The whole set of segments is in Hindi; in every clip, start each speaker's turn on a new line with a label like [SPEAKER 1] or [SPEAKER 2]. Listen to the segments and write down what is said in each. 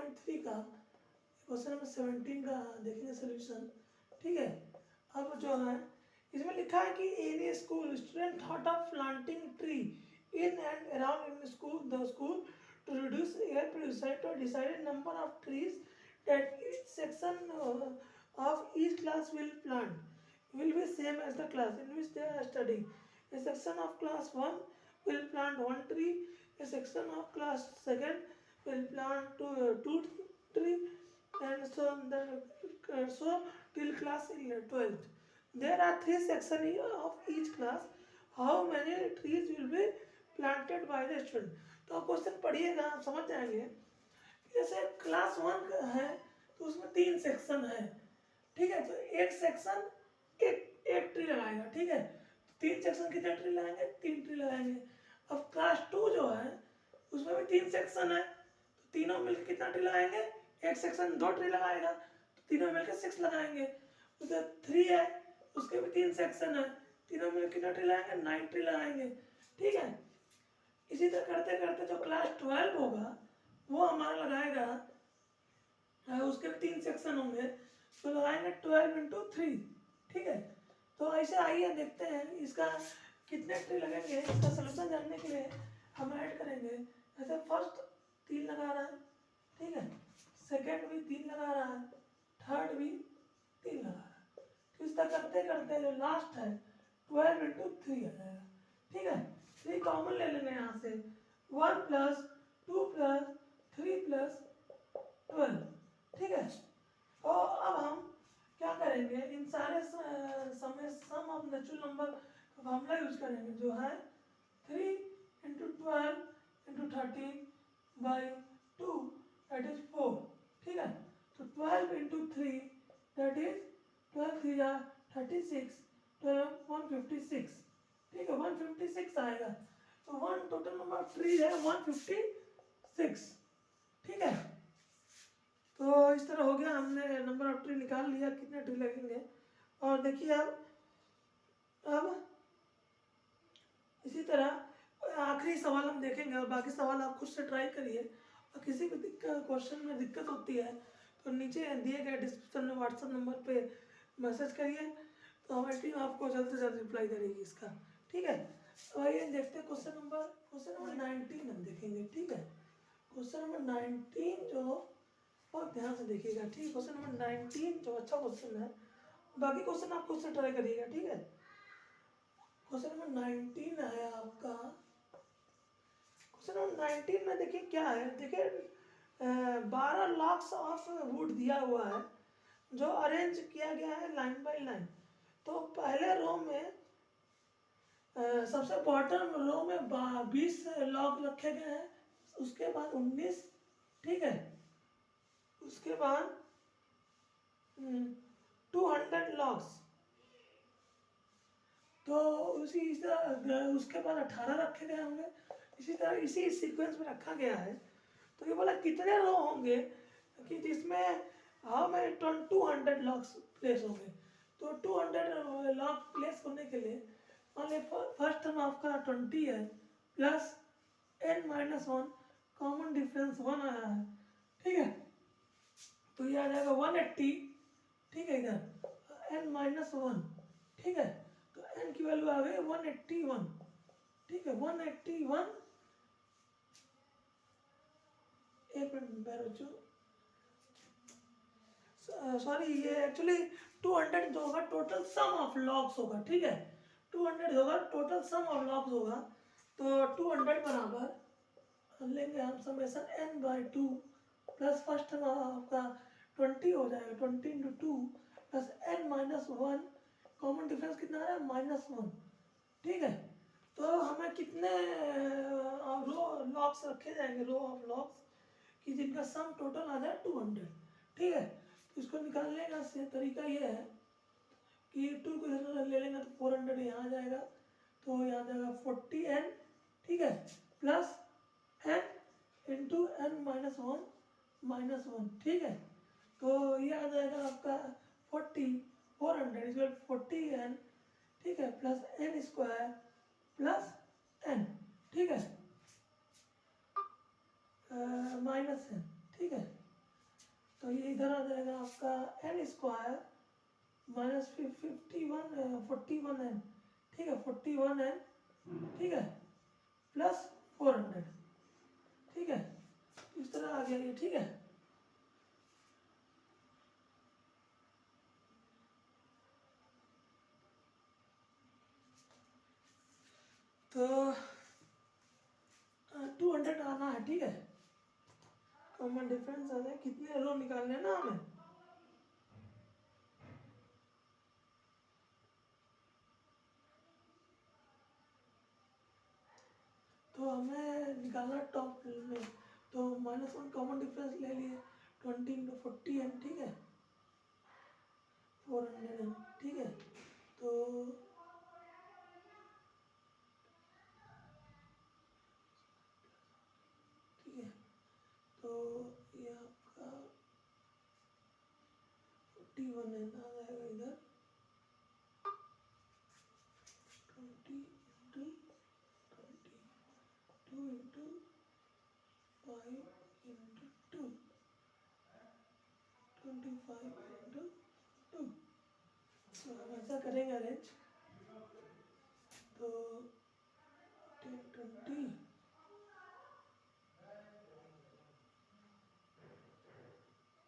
[SPEAKER 1] 6.3 का क्वेश्चन नंबर 17 का देखेंगे सोल्यूशन। ठीक है, अब जो है इसमें लिखा है कि in school student thought of planting tree in and around in school the school to reduce air pollution to decided number of trees that each section of each class will plant will be same as the class in which they are studying. A section of class 1 will plant 1 tree, a section of class 2 will plant 2 tree, and so till class 12th. There are 3 sections of each class. How many trees will be planted by the student? तो आप क्वेश्चन पढ़िएगा, आप समझ जाएंगे। जैसे क्लास 1 है तो उसमें 3 सेक्शन है। ठीक है, तो एक सेक्शन एक ट्री लगाएगा। ठीक है, तो 3 सेक्शन कितने ट्री लगाएंगे? 3 ट्री लगाएंगे। अब क्लास 2 जो है उसमें भी 3 सेक्शन है, तो तीनों मिलकर कितना ट्री लगाएंगे? एक सेक्शन 2 ट्री लगाएगा, तो तीनों मिलकर 6 लगाएंगे। उधर 3 है, उसके भी 3 सेक्शन है, तीनों मिलकर कितना ट्री लगाएंगे? 9 ट्री लगाएंगे। ठीक है, इसी तरह करते करते जो क्लास 12 होगा वो हमारा लगाएगा, उसके भी 3 सेक्शन होंगे, तो लगाएंगे 12 इंटू 3। ठीक है, तो ऐसे आइए देखते हैं इसका कितने ट्री लगेंगे। इसका सलूशन जानने के लिए हम ऐड करेंगे। ऐसे फर्स्ट 3 लगा रहा है, ठीक है, सेकेंड भी 3 लगा रहा है, थर्ड भी 3 लगा रहा है। तो इस तरह करते करते जो लास्ट है 12 इंटू 3 आ जाएगा। ठीक है, 3 कॉमन ले लेंगे यहाँ से, 1 प्लस 2 प्लस 3 प्लस 12। ठीक है, और अब हम क्या करेंगे, इन सारे समय सम ऑफ नेचुरल नंबर का फॉर्मूला यूज करेंगे, जो है 3 into 12 into 13 by 2 that is 4। ठीक है, तो 12 इंटू 3 दैट इज 12 3 जा 36, 12 156। ठीक है, 156 आएगा। तो 1 टोटल नंबर ऑफ ट्री है 156। ठीक है, तो इस तरह हो गया, हमने नंबर ऑफ ट्री निकाल लिया कितने ट्री लगेंगे। और देखिए अब इसी तरह आखिरी सवाल हम देखेंगे और बाकी सवाल आप खुद से ट्राई करिए। और किसी भी क्वेश्चन में दिक्कत होती है तो नीचे दिए गए डिस्क्रिप्शन में व्हाट्सएप नंबर पे मैसेज करिए, तो हमारी टीम आपको जल्द से जल्द रिप्लाई करेगी इसका। ठीक है, तो आइए देखते हैं क्वेश्चन नंबर 19 हम देखेंगे। ठीक है, क्वेश्चन नंबर 19 जो बहुत ध्यान से देखिएगा। ठीक है, क्वेश्चन नंबर 19 जो अच्छा क्वेश्चन है, बाकी क्वेश्चन आप खुद से ट्राई करिएगा। ठीक है, क्वेश्चन नंबर 19 है आपका। क्वेश्चन नंबर 19 में देखिए क्या है, देखिए 12 लॉक्स ऑफ वुड दिया हुआ है जो अरेंज किया गया है लाइन बाय लाइन। तो पहले रो में सबसे बॉटम रो में 20 लॉक रखे गए हैं, उसके बाद 19। ठीक है, उसके बाद 200 लॉक्स, तो उसके बाद 18 रखे गए होंगे। इसी तरह इसी सीक्वेंस में रखा गया है। तो ये बोला कितने रो होंगे कि जिसमें हमें 200 लॉक्स प्लेस होंगे। तो 200 लॉक प्लेस होने के लिए मान ली फर्स्ट टर्म आपका 20 है प्लस n-1, कॉमन डिफरेंस 1 आया है। ठीक है, तो ये आ जाएगा 180। ठीक है, इधर n-1। ठीक है, तो n की वैल्यू आ गई 181। ठीक है, 181। एक मिनट बच्चों, सॉरी, ये एक्चुअली 200 जो होगा टोटल सम ऑफ लॉग्स होगा। ठीक है, 200 होगा टोटल सम ऑफ लॉग्स होगा। तो 200 बराबर लेंगे हम समेशन n/2 प्लस फर्स्ट आपका 20 हो जाएगा, 20 into 2 plus n-1, common difference कितना है? -1। ठीक है, तो हमें कितने रो लॉक्स रखे जाएंगे, रो ऑफ लॉक्स, कि जिनका सम टोटल आ जाए 200। ठीक है, तो इसको निकालने का तरीका ये है कि 2 को इधर ले लेंगे तो 400 यहाँ आ जाएगा, तो यहाँ आ जाएगा 40n। ठीक है, प्लस n इंटू n-1 -1। ठीक है, तो ये आ जाएगा आपका 400 इक्वल 40n। ठीक है, plus n square plus n। ठीक है, -n। ठीक है, तो ये इधर आ जाएगा आपका एन स्क्वायर माइनस 41n, ठीक है, 41n, ठीक है, प्लस 400, ठीक है, इस तरह आ गया ये, ठीक है। तो 200 आना है, ठीक है। कॉमन डिफरेंस आ जाए, कितने रो निकालने हैं ना हमें, तो हमें निकालना टॉप में, तो -1 कॉमन डिफरेंस ले लिए, 20 × 40n, ठीक है, 400n, ठीक है। तो ठीक है, तो ये आपका 41n आ जाएगा इधर, 20 × 20, 2 × 5 × 2, 25 × 2। तो हम ऐसा करेंगे अरेंज, तो 10 20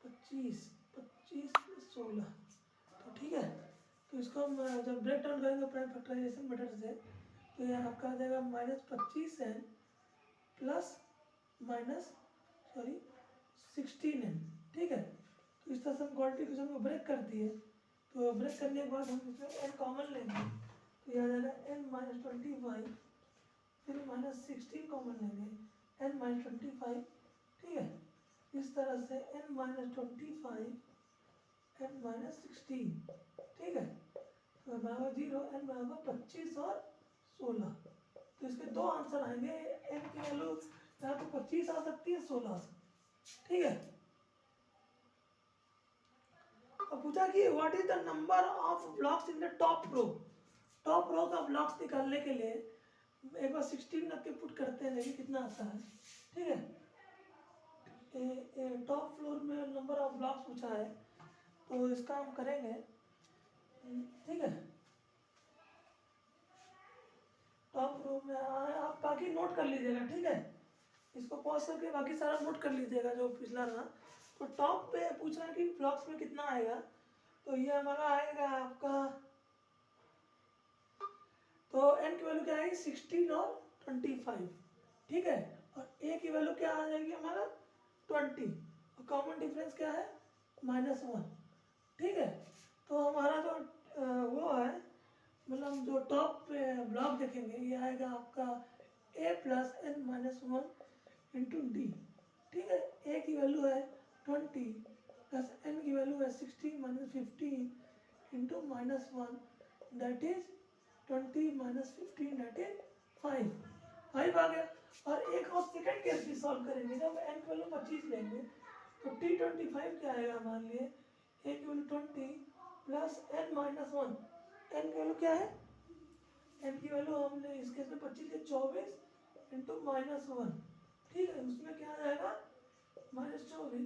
[SPEAKER 1] 25 25 + 16, तो ठीक है। तो इसको हम जब ब्रेक डाउन करेंगे प्राइम फैक्टराइजेशन मेथड से, तो ये आपका आ जाएगा -25n plus minus sorry 16n, ठीक है। तो इस तरह से हम क्वाड्रेटिक इक्वेशन को ब्रेक कर दिए। तो ब्रेक करने के बाद हम इसमें n कॉमन लेंगे, तो यह आ जाएगा n - 25, फिर -16 कॉमन लेंगे, n - 25, ठीक है। इस तरह से n - 25, n - 16, ठीक है। तो बराबर 0, n बराबर 25 और 16। तो इसके दो आंसर आएंगे, n की वैल्यू यहाँ पे 25 आ सकती है, 16 आ सकती है, ठीक है। अब पूछा कि what is the number of blocks in the top row. Top row का ब्लॉक्स निकालने के लिए एक बार 16 रख के पुट करते हैं, देखिए कितना आता है, ठीक है। टॉप फ्लोर में नंबर ऑफ ब्लॉक्स पूछा है, तो इसका हम करेंगे, ठीक है। टॉप रो में आप बाकी नोट कर लीजिएगा, ठीक है। इसको पॉज करके बाकी सारा नोट कर लीजिएगा जो पिछला रहा। तो टॉप पे पूछना है कि ब्लॉक्स में कितना आएगा, तो ये हमारा आएगा आपका, तो n की वैल्यू क्या आएगी 16 और 25, ठीक है। और a की वैल्यू क्या आ जाएगी हमारा 20, और कॉमन डिफरेंस क्या है -1, ठीक है। तो हमारा जो वो है, मतलब जो टॉप पे ब्लॉक देखेंगे, ये आएगा आपका a + n - 1 × d, ठीक है। a की वैल्यू है 20 प्लस n की वैल्यू है 16 - 15 × -1, दैट इज 20 - 15, दैट इज 5 आ गया। और एक और सेकंड केस भी सॉल्व करेंगे, जब n की वैल्यू 25 लेंगे, तो t25 क्या आएगा हमारे लिए, a की वैल्यू 20 प्लस n - 1, n की वैल्यू क्या है, n की वैल्यू हमने इस केस में 25 है, 24 × -1, ठीक है। उसमें क्या आ जाएगा -24,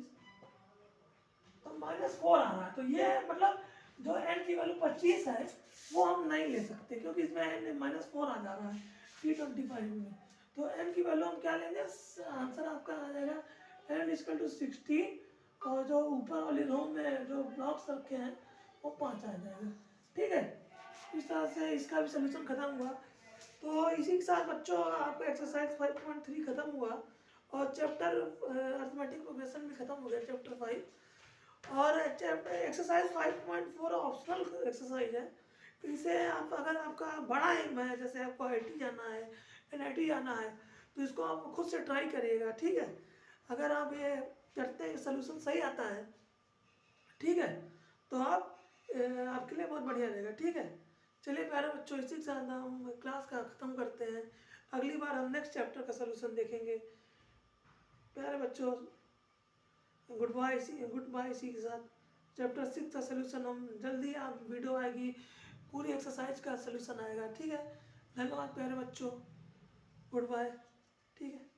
[SPEAKER 1] तो -4 आ रहा है। तो ये मतलब जो n की वैल्यू 25 है वो हम नहीं ले सकते, क्योंकि इसमें n -4 आ जा रहा है t25 में। तो n की वैल्यू हम क्या लेंगे, आंसर आपका आ जाएगा n = 16, और जो ऊपर वाली रो में जो ब्लॉक्स रखे हैं वो 5 आ जाएगा, ठीक है। इस तरह से इसका भी सोल्यूशन खत्म हुआ। तो इसी के साथ बच्चों आपका एक्सरसाइज 5.3 खत्म हुआ, और चैप्टर अरिथमेटिक प्रोग्रेशन भी खत्म हो गया, चैप्टर 5। और एक्सरसाइज 5.4 ऑप्शनल एक्सरसाइज है। तो इसे आप अगर आपका बड़ा एम है, जैसे आपको IIT जाना है, NIT जाना है, तो इसको आप खुद से ट्राई करिएगा, ठीक है। अगर आप ये करते हैं, सोल्यूशन सही आता है, ठीक है, तो आप आपके लिए बहुत बढ़िया रहेगा, ठीक है। चलिए प्यारे बच्चों, इसी के साथ हम क्लास का ख़त्म करते हैं। अगली बार हम नेक्स्ट चैप्टर का सोल्यूशन देखेंगे। प्यारे बच्चों, गुड बाय इसी के साथ। चैप्टर 6 का सोल्यूशन हम जल्दी, आप वीडियो आएगी, पूरी एक्सरसाइज का सोल्यूशन आएगा, ठीक है। धन्यवाद प्यारे बच्चों, गुड बाय, ठीक है।